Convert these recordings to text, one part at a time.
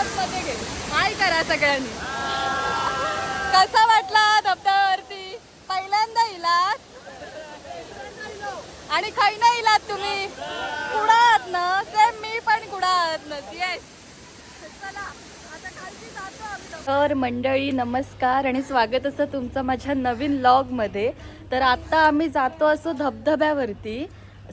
आतमध्ये घे. हाय करा सगळ्यांनी. कसा वाटला धबधब्यावरती? पहिल्यांदा इलात आणि खाई नाही इलात तुम्ही? कुडा आहात ना? सेम मी पण कुडा आहात ना. येस. तर मंडळी नमस्कार आणि स्वागत असं तुमचं माझ्या नवीन व्लॉगमध्ये. तर आता आम्ही जातो असो धबधब्यावरती,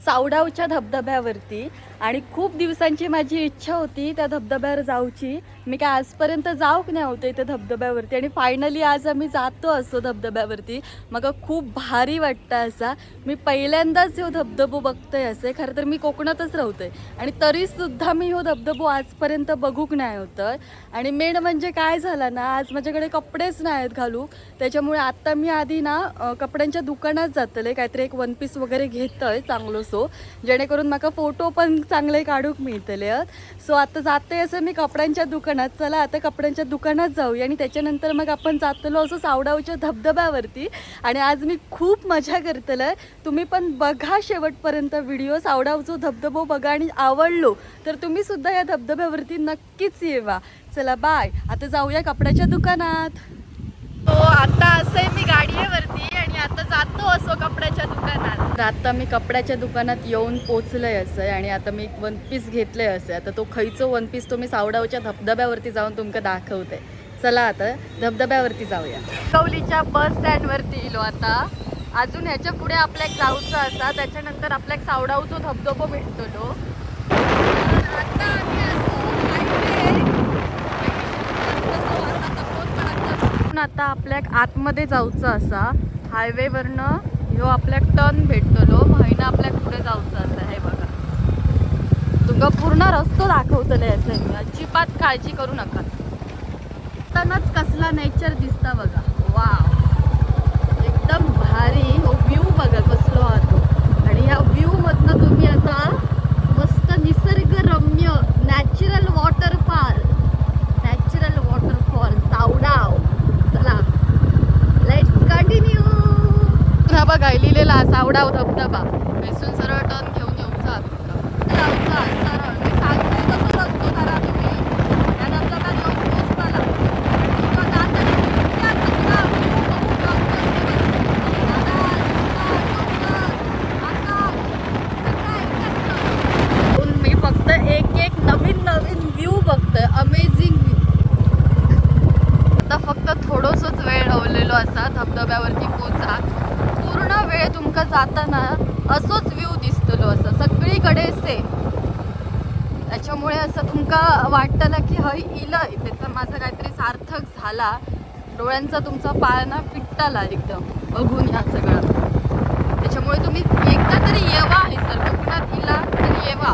सावडावच्या धबधब्यावरती. आणि खूप दिवसांची माझी इच्छा होती त्या धबधब्यावर जाऊची. मी काय आजपर्यंत जाऊ नाही होते त्या धबधब्यावरती आणि फायनली आज आम्ही जातो असो धबधब्यावरती. मग खूप भारी वाटतं असा. मी पहिल्यांदाच हो धबधबो बघतोय असे. खरं तर मी कोकणातच राहतोय आणि तरीसुद्धा मी हो धबधबो आजपर्यंत बघूक नाही होतं. आणि मेन म्हणजे काय झालं ना, आज माझ्याकडे कपडेच नाही आहेत घालू. त्याच्यामुळे आता मी आधी ना कपड्यांच्या दुकानात जातले, काहीतरी एक वन पीस वगैरे घेतोय चांगलो सो, जेणेकरून मला फोटो पण चांगले काढूक मिळतले. सो आता जाते असं मी कपड्यांच्या दुकानात. चला आता कपड्यांच्या दुकानात जाऊया आणि त्याच्यानंतर मग आपण जातलो असं सावडावच्या धबधब्यावरती. आणि आज मी खूप मजा करतलं. तुम्ही पण बघा शेवटपर्यंत व्हिडिओ. सावडावचा धबधबो बघा आणि आवडलो तर तुम्ही सुद्धा या धबधब्यावरती नक्कीच येवा. चला बाय. आता जाऊया कपड्याच्या दुकानात. हो आता असंय मी गाडीवरती आणि आता जातो असो कपड्याच्या दुकानात. तर आता मी कपड्याच्या दुकानात येऊन पोचलंय असं आणि आता मी एक वन पीस घेतलंय असं. आता तो खैचो वन पीस तो मी सावडावच्या धबधब्यावरती जाऊन तुमका दाखवते. चला आता धबधब्यावरती जाऊया. कौलीच्या बस स्टँडवरती इलो आता. अजून ह्याच्या पुढे आपल्याक जाऊचं असा, त्याच्यानंतर आपल्याक सावडावचो धबधबो भेटतो. आता आम्ही असो आता आपल्याक आतमध्ये जाऊचं असा. हायवेवरनं ह्यो आपल्याक टर्न भेटतलो. महिना आपल्याक पुढे जाऊचं असं. हे बघा तुमका पूर्ण रस्तो दाखवतले याचं. मी अजिबात काळजी करू नका. आताच कसला नेचर दिसता बघा. वाव एकदम भारी. हो व्ह्यू बघा कसलो हा तो. आणि या व्ह्यू मधनं तुम्ही आता मस्त निसर्गरम्य नॅचरल वॉटरफॉल सावडाव. चला लेट्स कंटिन्यू. हा बघा लिहिलेला सावडाव धबधबा. बेसून सरळ टर्न घेऊन येऊचा सरळ. मी सांगते तसं रस्तो करा तुम्ही. या धबधब्यात येऊन पोचताला मी फक्त एक एक नवीन व्ह्यू बघतोय. Amazing view. आता फक्त थोडंसंच वेळ लावलेलो असा धबधब्यावरती पोचा. पूर्ण वेळ तुमका जाताना असोच व्ह्यू दिसतलो असं सगळीकडे सेम. त्याच्यामुळे असं तुमका वाटतं की हय इलंय. त्याचा माझा काहीतरी सार्थक झाला. डोळ्यांचा तुमचा पाळणा पिट्टाला एकदम बघून ह्या सगळं. त्याच्यामुळे तुम्ही एकदा तरी येवा. हे सर कोकणात इला तरी येवा.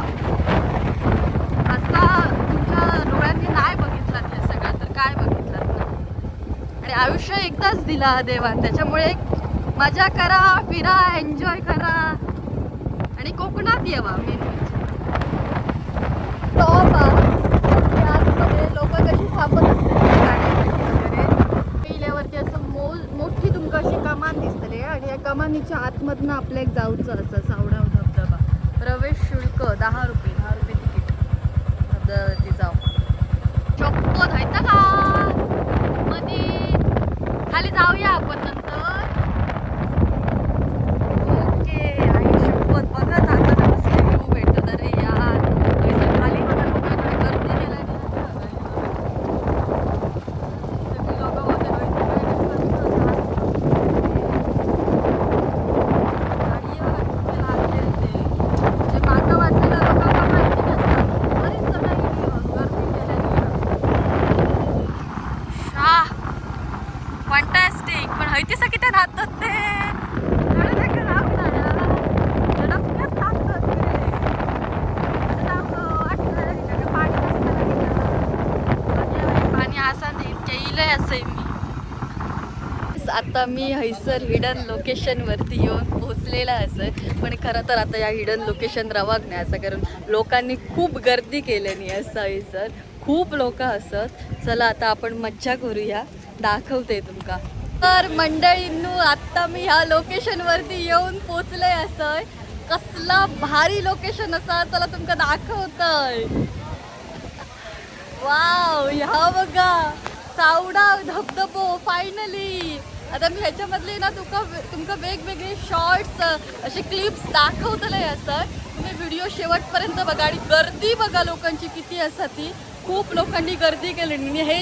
असा तुमच्या डोळ्यांनी नाही बघितलात हे सगळं तर काय बघितलात ना. आणि आयुष्य एकदाच दिला देवान. त्याच्यामुळे मजा करा, फिरा, एन्जॉय करा आणि कोकणात येवा. मेन लोक कशी थांबत असतात गाड्यासाठी वगैरे. पहिल्यावरती असं मोठी तुमका अशी कमान दिसतले आणि या कमानीच्या आतमधनं आपल्या एक जाऊचं असं सावडाव धबधबा. प्रवेश शुल्क 10 रुपये. 10 रुपये तिकीट धबधब्यावरती जाऊ शकतो. जायचं का मध्ये खाली जाऊया आपण नंतर. ओके आयुष्यभर बघत आता कसले व्ह्यू भेटत. अरे यार खाली बघा लोकांकडे गर्दी केला सगळी लोक होते. मागं वाचलेल्या लोकांना माहिती नसतात. बरीच सगळी गर्दी केल्याने फंटॅस्टिक. पण हयती सगळी त्या राहतात ते पाणी असा नाही केलंय असं. मी आता मी हैसर हिडन लोकेशनवरती येऊन पोहोचलेला असं. पण खरं तर आता या हिडन लोकेशन रवाक नाही असं, कारण लोकांनी खूप गर्दी केल्यानी असं. हैसर खूप लोक असत. चला आता आपण मज्जा करूया. दाखवते तुमका. तर मंडळींनो आता मी ह्या लोकेशन वरती येऊन पोचले असं. कसला भारी लोकेशन असा. चला तुमका दाखवतोय. वाव, ह्या बघा सावडाव धबधबो फायनली. आता मी ह्याच्यामधले ना तुमका वेगवेगळे शॉर्ट्स असे क्लिप्स दाखवतले असतात. तुम्ही व्हिडिओ शेवटपर्यंत बघा आणि गर्दी बघा लोकांची किती असतात ती. खूप लोकांनी गर्दी केली. हे